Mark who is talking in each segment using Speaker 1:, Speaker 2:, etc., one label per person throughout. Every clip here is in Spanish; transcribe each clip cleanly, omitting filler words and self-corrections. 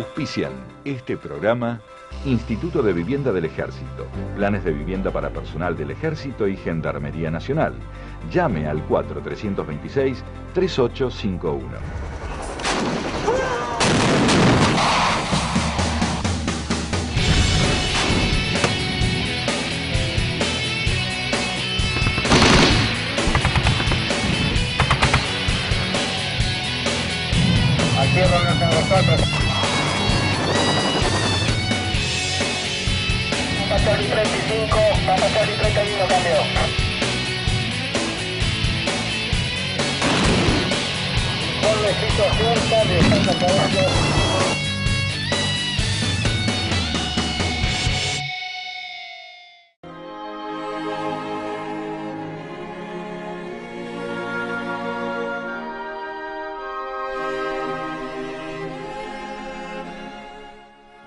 Speaker 1: Auspician este programa Instituto de Vivienda del Ejército, planes de vivienda para personal del Ejército y Gendarmería Nacional. Llame al 4326-3851.
Speaker 2: Charlie 35, Papa Charlie 31, cambio. Golpecito cerca de Santa Caballo.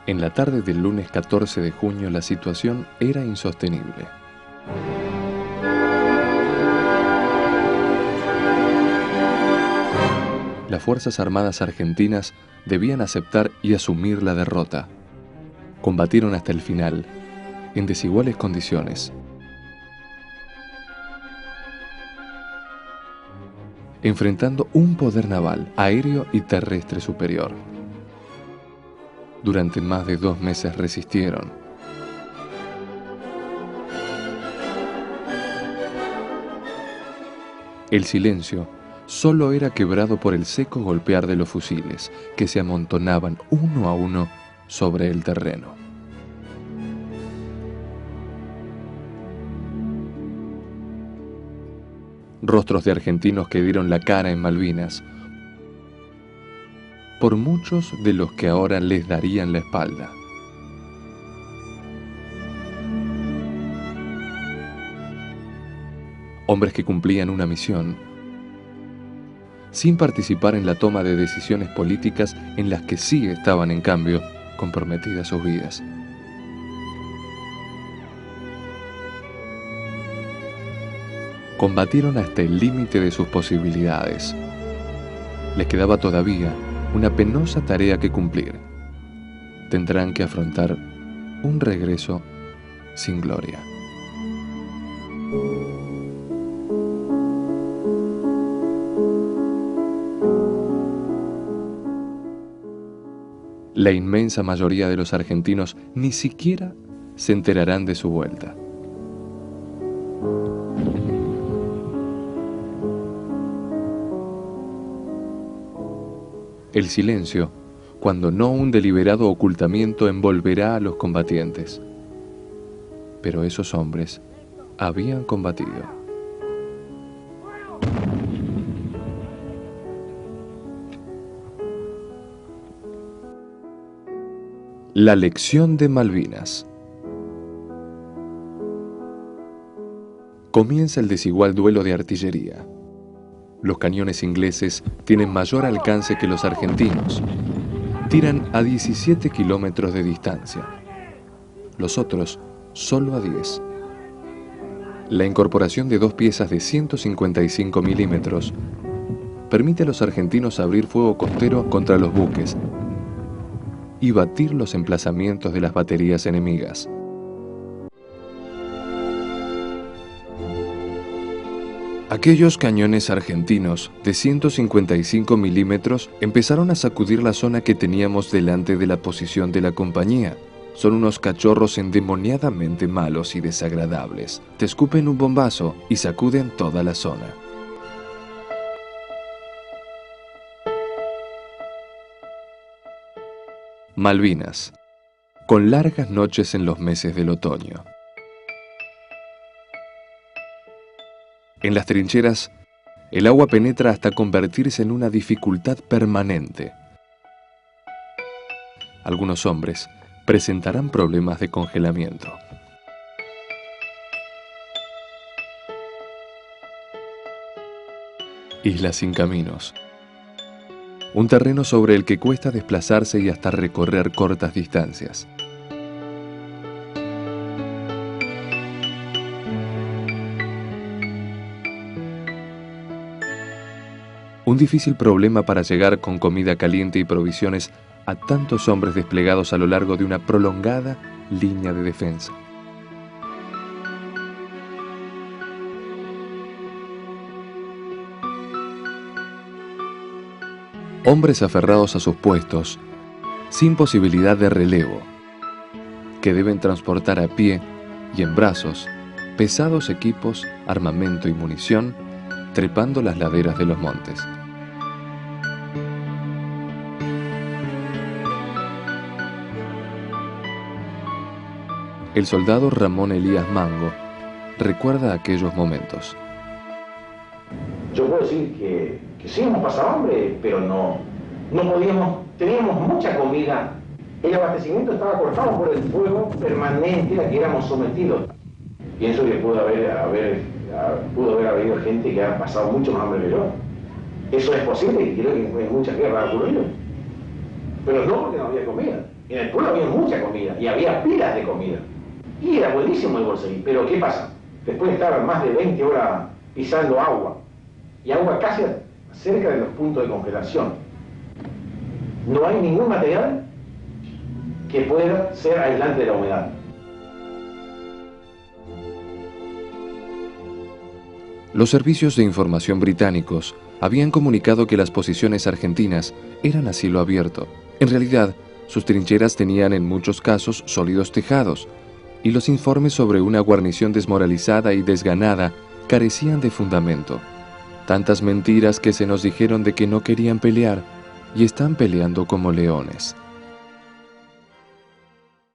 Speaker 3: En la tarde del lunes 14 de junio la situación era insostenible. Las Fuerzas Armadas argentinas debían aceptar y asumir la derrota. Combatieron hasta el final, en desiguales condiciones. Enfrentando un poder naval, aéreo y terrestre superior. Durante más de 2 meses resistieron. El silencio solo era quebrado por el seco golpear de los fusiles que se amontonaban uno a uno sobre el terreno. Rostros de argentinos que dieron la cara en Malvinas, por muchos de los que ahora les darían la espalda. Hombres que cumplían una misión, sin participar en la toma de decisiones políticas en las que sí estaban, en cambio, comprometidas sus vidas. Combatieron hasta el límite de sus posibilidades. Les quedaba todavía una penosa tarea que cumplir. Tendrán que afrontar un regreso sin gloria. La inmensa mayoría de los argentinos ni siquiera se enterarán de su vuelta. El silencio, cuando no un deliberado ocultamiento, envolverá a los combatientes. Pero esos hombres habían combatido. La lección de Malvinas. Comienza el desigual duelo de artillería. Los cañones ingleses tienen mayor alcance que los argentinos. Tiran a 17 kilómetros de distancia. Los otros, solo a 10. La incorporación de 2 piezas de 155 milímetros permite a los argentinos abrir fuego costero contra los buques y batir los emplazamientos de las baterías enemigas. Aquellos cañones argentinos de 155 milímetros empezaron a sacudir la zona que teníamos delante de la posición de la compañía. Son unos cachorros endemoniadamente malos y desagradables. Te escupen un bombazo y sacuden toda la zona. Malvinas, con largas noches en los meses del otoño. En las trincheras, el agua penetra hasta convertirse en una dificultad permanente. Algunos hombres presentarán problemas de congelamiento. Islas sin caminos. Un terreno sobre el que cuesta desplazarse y hasta recorrer cortas distancias. Un difícil problema para llegar con comida caliente y provisiones a tantos hombres desplegados a lo largo de una prolongada línea de defensa. Hombres aferrados a sus puestos, sin posibilidad de relevo, que deben transportar a pie y en brazos pesados equipos, armamento y munición, trepando las laderas de los montes. El soldado Ramón Elías Mango recuerda aquellos momentos.
Speaker 4: Yo puedo decir que sí hemos pasado hambre, pero no podíamos, teníamos mucha comida. El abastecimiento estaba cortado por el fuego permanente a que éramos sometidos. Pienso que pudo haber habido gente que ha pasado mucho más hambre que yo. Eso es posible y creo que en muchas guerras ha ocurrido. Pero no porque no había comida. En el pueblo había mucha comida y había pilas de comida. Y era buenísimo el bolseguí. Pero ¿qué pasa? Después de estar más de 20 horas pisando agua, y agua casi cerca de los puntos de congelación, no hay ningún material que pueda ser aislante de la humedad.
Speaker 3: Los servicios de información británicos habían comunicado que las posiciones argentinas eran a cielo abierto. En realidad, sus trincheras tenían en muchos casos sólidos tejados, y los informes sobre una guarnición desmoralizada y desganada carecían de fundamento. Tantas mentiras que se nos dijeron de que no querían pelear y están peleando como leones.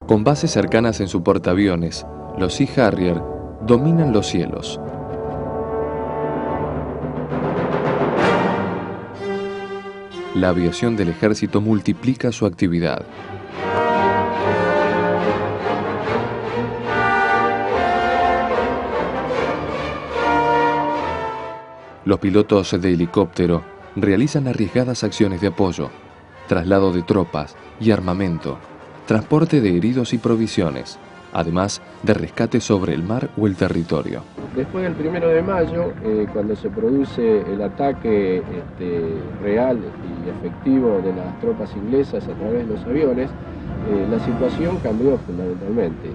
Speaker 3: Con bases cercanas en su portaaviones, los Sea Harrier dominan los cielos. La aviación del ejército multiplica su actividad. Los pilotos de helicóptero realizan arriesgadas acciones de apoyo, traslado de tropas y armamento, transporte de heridos y provisiones, además de rescate sobre el mar o el territorio.
Speaker 5: Después del 1 de mayo, cuando se produce el ataque real y efectivo de las tropas inglesas a través de los aviones, la situación cambió fundamentalmente.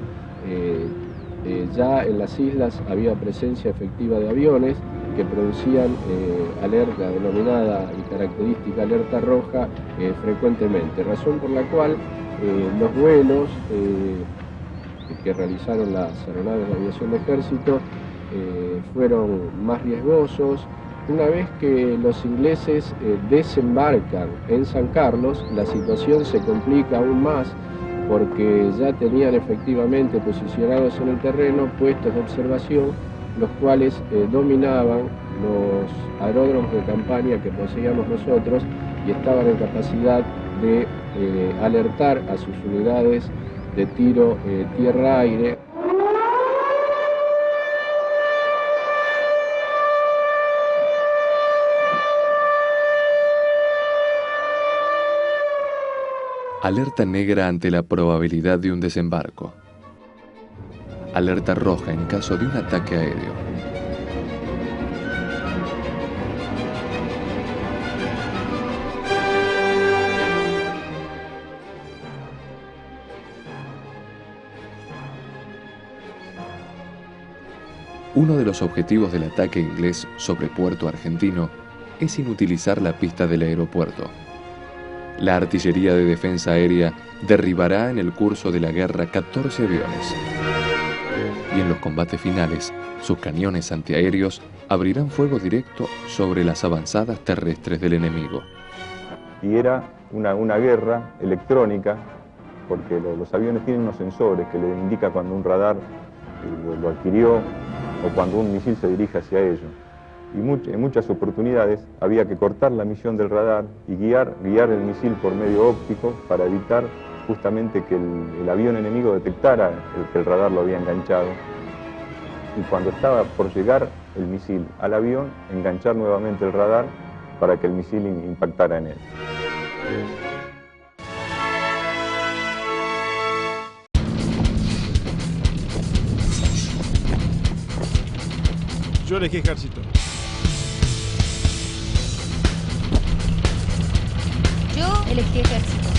Speaker 5: Ya en las islas había presencia efectiva de aviones que producían alerta denominada y característica alerta roja frecuentemente, razón por la cual los vuelos que realizaron las aeronaves de aviación de ejército fueron más riesgosos. Una vez que los ingleses desembarcan en San Carlos, la situación se complica aún más porque ya tenían efectivamente posicionados en el terreno puestos de observación, los cuales dominaban los aeródromos de campaña que poseíamos nosotros y estaban en capacidad de alertar a sus unidades de tiro tierra-aire.
Speaker 3: Alerta negra ante la probabilidad de un desembarco. Alerta roja en caso de un ataque aéreo. Uno de los objetivos del ataque inglés sobre Puerto Argentino es inutilizar la pista del aeropuerto. La artillería de defensa aérea derribará en el curso de la guerra 14 aviones. Y en los combates finales, sus cañones antiaéreos abrirán fuego directo sobre las avanzadas terrestres del enemigo.
Speaker 6: Y era una guerra electrónica, porque los aviones tienen unos sensores que le indican cuando un radar lo adquirió o cuando un misil se dirige hacia ellos. Y en muchas oportunidades había que cortar la misión del radar y guiar el misil por medio óptico para evitar justamente que el avión enemigo detectara que el radar lo había enganchado. Y cuando estaba por llegar el misil al avión, enganchar nuevamente el radar para que el misil impactara en él.
Speaker 7: Yo elegí ejército.
Speaker 8: Yo elegí ejército.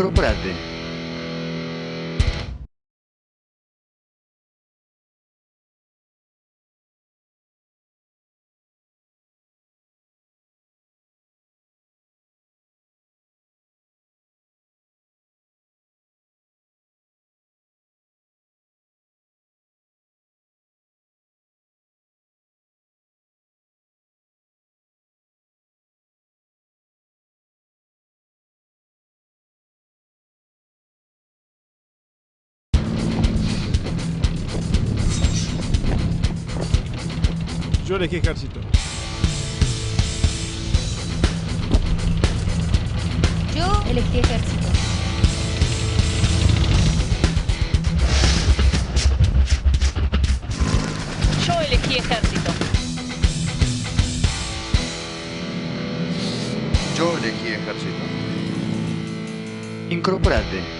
Speaker 7: Incorporate.
Speaker 8: Yo elegí ejército.
Speaker 9: Yo elegí ejército.
Speaker 10: Yo elegí ejército.
Speaker 7: Yo elegí ejército. Incorporate.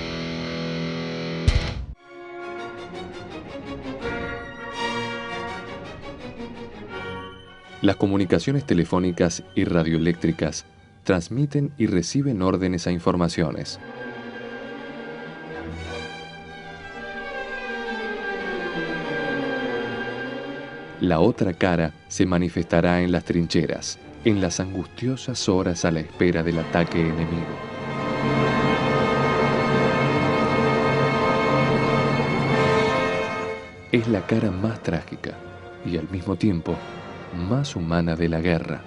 Speaker 3: Las comunicaciones telefónicas y radioeléctricas transmiten y reciben órdenes a informaciones. La otra cara se manifestará en las trincheras, en las angustiosas horas a la espera del ataque enemigo. Es la cara más trágica y al mismo tiempo más humana de la guerra.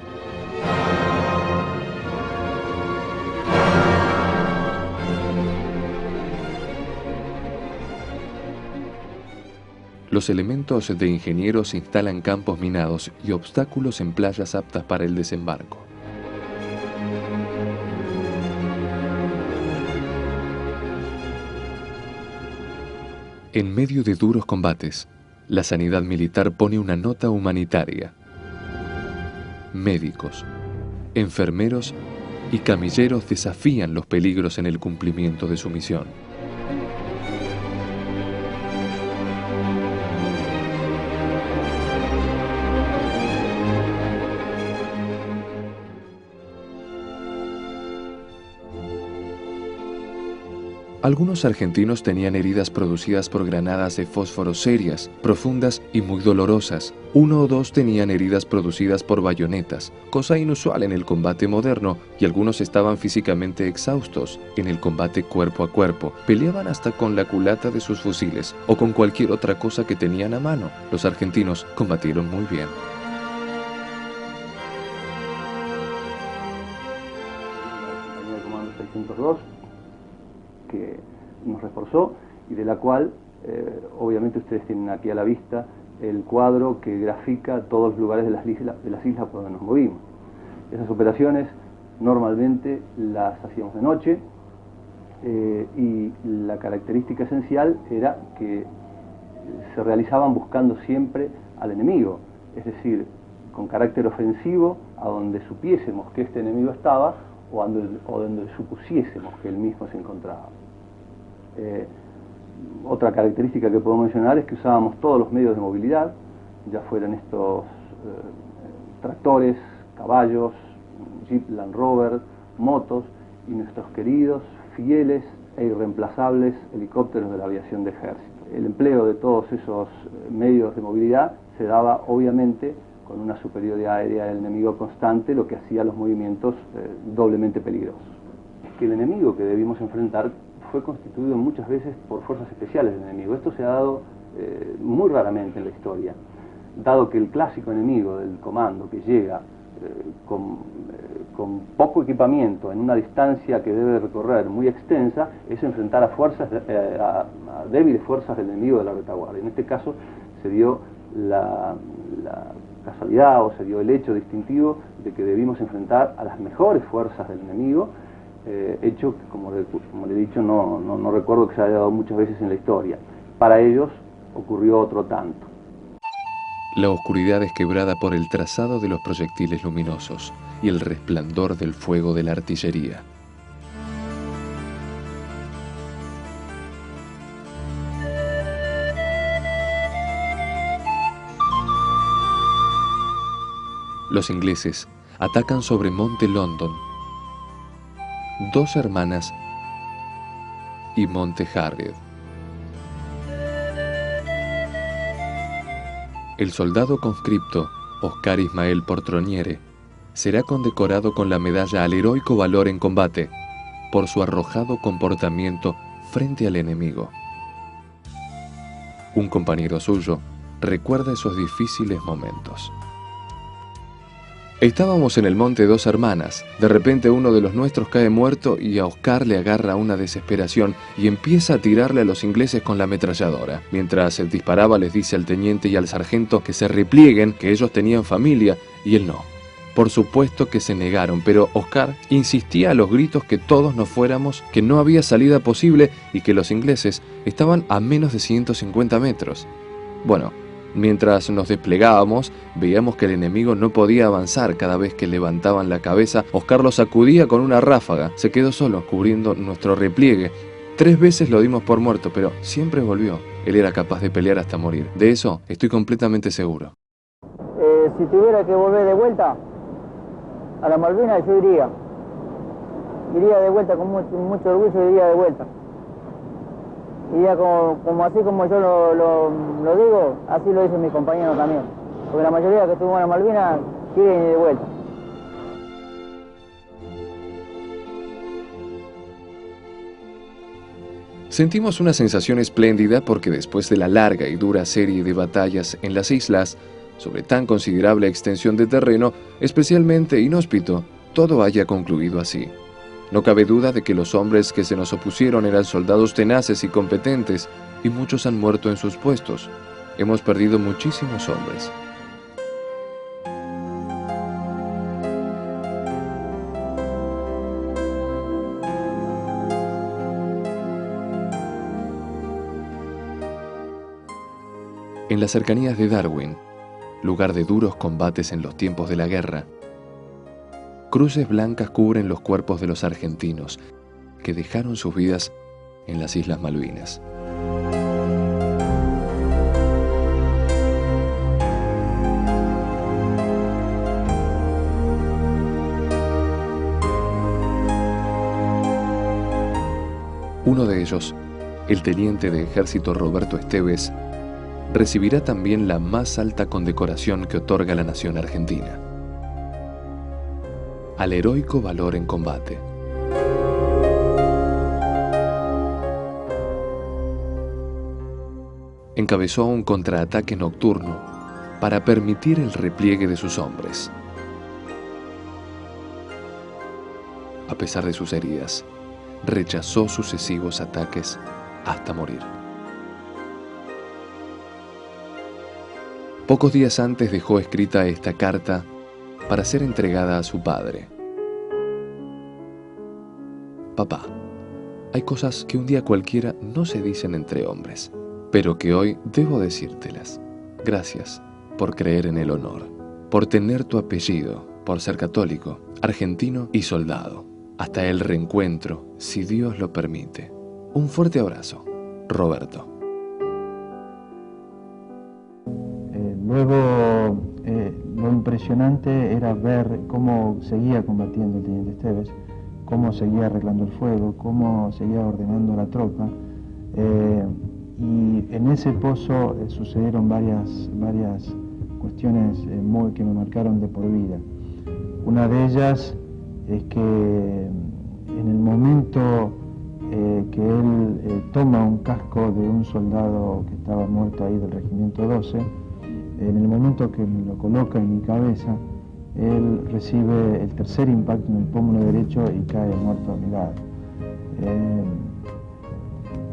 Speaker 3: Los elementos de ingenieros instalan campos minados y obstáculos en playas aptas para el desembarco. En medio de duros combates, la sanidad militar pone una nota humanitaria. Médicos, enfermeros y camilleros desafían los peligros en el cumplimiento de su misión. Algunos argentinos tenían heridas producidas por granadas de fósforo serias, profundas y muy dolorosas. 1 o 2 tenían heridas producidas por bayonetas, cosa inusual en el combate moderno, y algunos estaban físicamente exhaustos en el combate cuerpo a cuerpo. Peleaban hasta con la culata de sus fusiles o con cualquier otra cosa que tenían a mano. Los argentinos combatieron muy bien.
Speaker 11: La compañía de comando 602 que nos reforzó y de la cual obviamente ustedes tienen aquí a la vista el cuadro que grafica todos los lugares de las islas por donde nos movimos. Esas operaciones normalmente las hacíamos de noche y la característica esencial era que se realizaban buscando siempre al enemigo, es decir, con carácter ofensivo a donde supiésemos que este enemigo estaba o donde supusiésemos que él mismo se encontraba. Otra característica que puedo mencionar es que usábamos todos los medios de movilidad, ya fueran estos tractores, caballos, Jeep Land Rover, motos y nuestros queridos, fieles e irreemplazables helicópteros de la aviación de ejército. El empleo de todos esos medios de movilidad se daba obviamente con una superioridad aérea del enemigo constante, lo que hacía los movimientos doblemente peligrosos. Que el enemigo que debimos enfrentar fue constituido muchas veces por fuerzas especiales del enemigo. Esto se ha dado muy raramente en la historia, dado que el clásico enemigo del comando que llega con poco equipamiento en una distancia que debe recorrer muy extensa, es enfrentar a débiles fuerzas del enemigo de la retaguardia. En este caso se dio la casualidad o se dio el hecho distintivo de que debimos enfrentar a las mejores fuerzas del enemigo, hecho que, como le he dicho, no recuerdo que se haya dado muchas veces en la historia. Para ellos ocurrió otro tanto.
Speaker 3: La oscuridad es quebrada por el trazado de los proyectiles luminosos y el resplandor del fuego de la artillería. Los ingleses atacan sobre Monte London. 2 hermanas y Monte Harriet. El soldado conscripto Oscar Ismael Portroniere será condecorado con la medalla al heroico valor en combate por su arrojado comportamiento frente al enemigo. Un compañero suyo recuerda esos difíciles momentos. Estábamos en el monte Dos Hermanas. De repente uno de los nuestros cae muerto y a Oscar le agarra una desesperación y empieza a tirarle a los ingleses con la ametralladora. Mientras él disparaba les dice al teniente y al sargento que se replieguen, que ellos tenían familia, y él no. Por supuesto que se negaron, pero Oscar insistía a los gritos que todos nos fuéramos, que no había salida posible y que los ingleses estaban a menos de 150 metros. Bueno, mientras nos desplegábamos, veíamos que el enemigo no podía avanzar. Cada vez que levantaban la cabeza, Oscar lo sacudía con una ráfaga. Se quedó solo, cubriendo nuestro repliegue. 3 veces lo dimos por muerto, pero siempre volvió. Él era capaz de pelear hasta morir. De eso estoy completamente seguro.
Speaker 12: Si tuviera que volver de vuelta a la Malvinas, yo iría. Iría de vuelta con mucho orgullo, iría de vuelta. Iría como así como yo lo digo, así lo dicen mis compañeros también. Porque la mayoría que estuvimos en la Malvinas quieren ir de vuelta.
Speaker 3: Sentimos una sensación espléndida porque después de la larga y dura serie de batallas en las islas, sobre tan considerable extensión de terreno, especialmente inhóspito, todo haya concluido así. No cabe duda de que los hombres que se nos opusieron eran soldados tenaces y competentes, y muchos han muerto en sus puestos. Hemos perdido muchísimos hombres. En las cercanías de Darwin, lugar de duros combates en los tiempos de la guerra, cruces blancas cubren los cuerpos de los argentinos que dejaron sus vidas en las Islas Malvinas. Uno de ellos, el teniente de ejército Roberto Esteves, recibirá también la más alta condecoración que otorga la nación argentina: al heroico valor en combate. Encabezó un contraataque nocturno para permitir el repliegue de sus hombres. A pesar de sus heridas, rechazó sucesivos ataques hasta morir. Pocos días antes dejó escrita esta carta para ser entregada a su padre. Papá, hay cosas que un día cualquiera no se dicen entre hombres, pero que hoy debo decírtelas. Gracias por creer en el honor, por tener tu apellido, por ser católico, argentino y soldado. Hasta el reencuentro, si Dios lo permite. Un fuerte abrazo, Roberto.
Speaker 13: Luego, lo impresionante era ver cómo seguía combatiendo el teniente Esteves, cómo seguía arreglando el fuego, cómo seguía ordenando la tropa. Y en ese pozo sucedieron varias cuestiones que me marcaron de por vida. Una de ellas es que en el momento que él toma un casco de un soldado que estaba muerto ahí del regimiento 12, en el momento que me lo coloca en mi cabeza, él recibe el tercer impacto en el pómulo derecho y cae muerto a mi lado.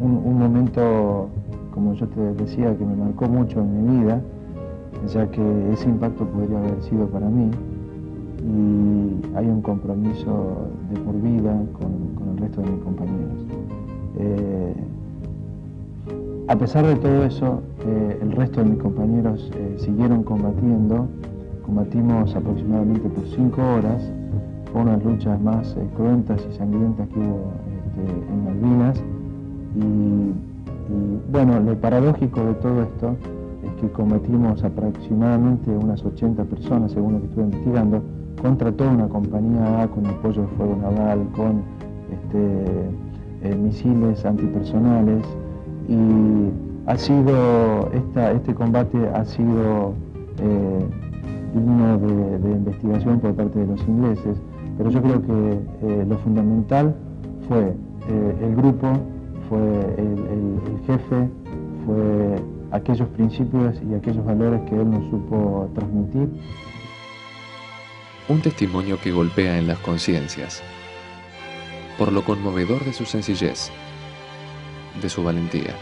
Speaker 13: Un momento, como yo te decía, que me marcó mucho en mi vida, ya que ese impacto podría haber sido para mí, y hay un compromiso de por vida con el resto de mis compañeros. A pesar de todo eso, el resto de mis compañeros siguieron combatiendo. Combatimos aproximadamente por 5 horas. Fue una de las luchas más cruentas y sangrientas que hubo en Malvinas. Y bueno, lo paradójico de todo esto es que combatimos aproximadamente unas 80 personas, según lo que estuve investigando, contra toda una compañía A, con apoyo de fuego naval, con misiles antipersonales, y ha sido, este combate ha sido digno de investigación por parte de los ingleses, pero yo creo que lo fundamental fue el grupo, fue el jefe, fue aquellos principios y aquellos valores que él nos supo transmitir.
Speaker 3: Un testimonio que golpea en las conciencias, por lo conmovedor de su sencillez, de su valentía.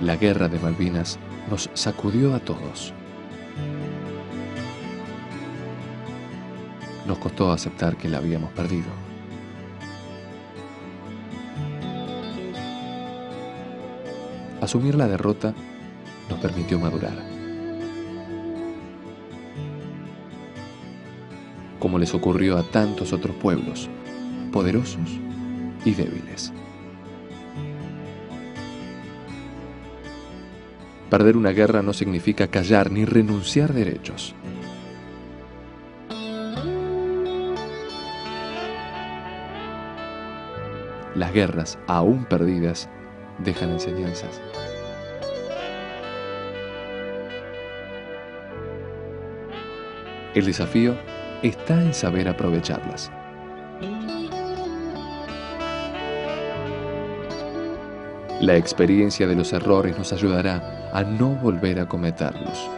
Speaker 3: La guerra de Malvinas nos sacudió a todos. Nos costó aceptar que la habíamos perdido. Asumir la derrota nos permitió madurar. Como les ocurrió a tantos otros pueblos, poderosos y débiles. Perder una guerra no significa callar ni renunciar derechos. Las guerras, aún perdidas, dejan enseñanzas. El desafío está en saber aprovecharlas. La experiencia de los errores nos ayudará a no volver a cometerlos.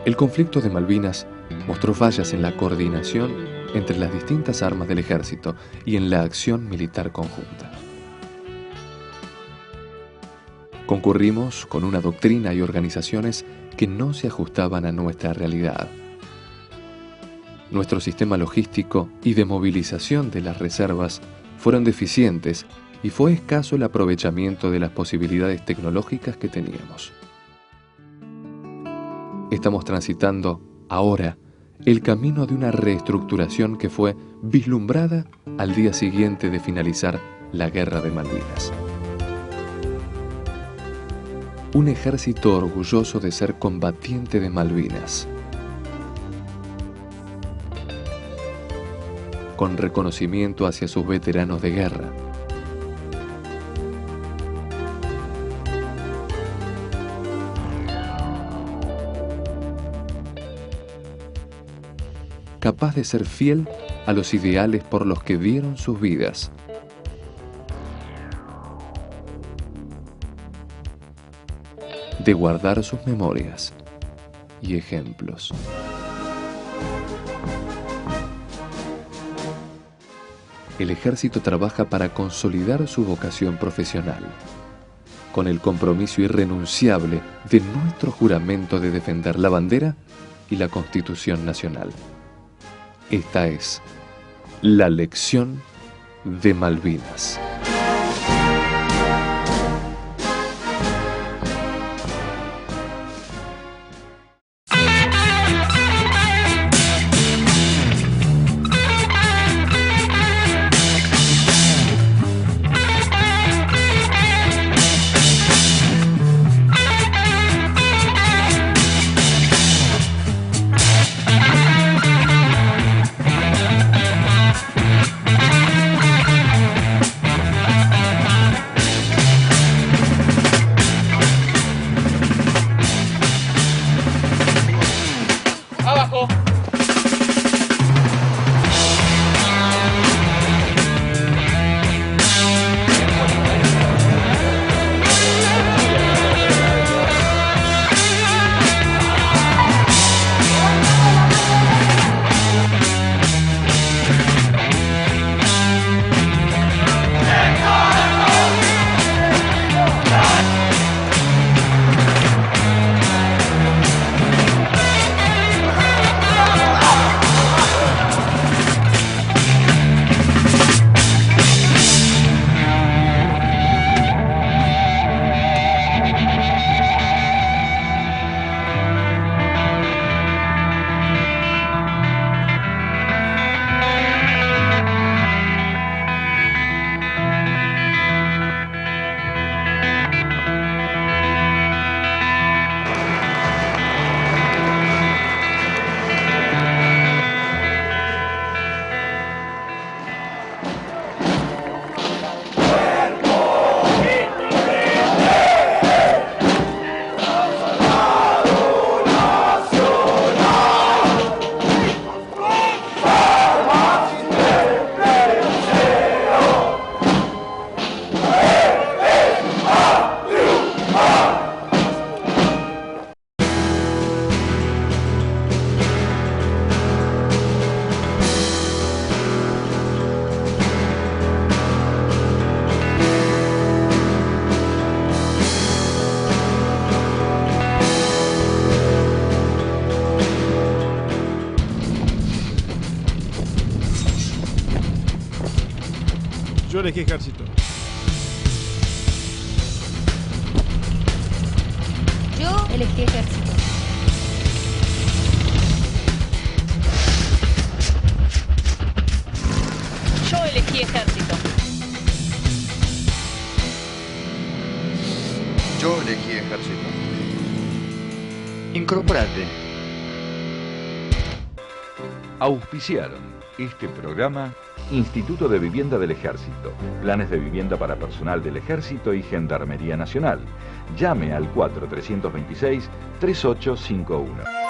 Speaker 3: El conflicto de Malvinas mostró fallas en la coordinación entre las distintas armas del ejército y en la acción militar conjunta. Concurrimos con una doctrina y organizaciones que no se ajustaban a nuestra realidad. Nuestro sistema logístico y de movilización de las reservas fueron deficientes y fue escaso el aprovechamiento de las posibilidades tecnológicas que teníamos. Estamos transitando ahora el camino de una reestructuración que fue vislumbrada al día siguiente de finalizar la Guerra de Malvinas. Un ejército orgulloso de ser combatiente de Malvinas, con reconocimiento hacia sus veteranos de guerra, capaz de ser fiel a los ideales por los que dieron sus vidas. De guardar sus memorias y ejemplos. El ejército trabaja para consolidar su vocación profesional, con el compromiso irrenunciable de nuestro juramento de defender la bandera y la Constitución Nacional. Esta es la lección de Malvinas.
Speaker 8: Yo elegí ejército.
Speaker 9: Yo elegí ejército.
Speaker 10: Yo elegí ejército.
Speaker 7: Yo elegí ejército.
Speaker 1: Incorporate. Auspiciaron este programa Instituto de Vivienda del Ejército, planes de vivienda para personal del Ejército y Gendarmería Nacional. Llame al 4326-3851.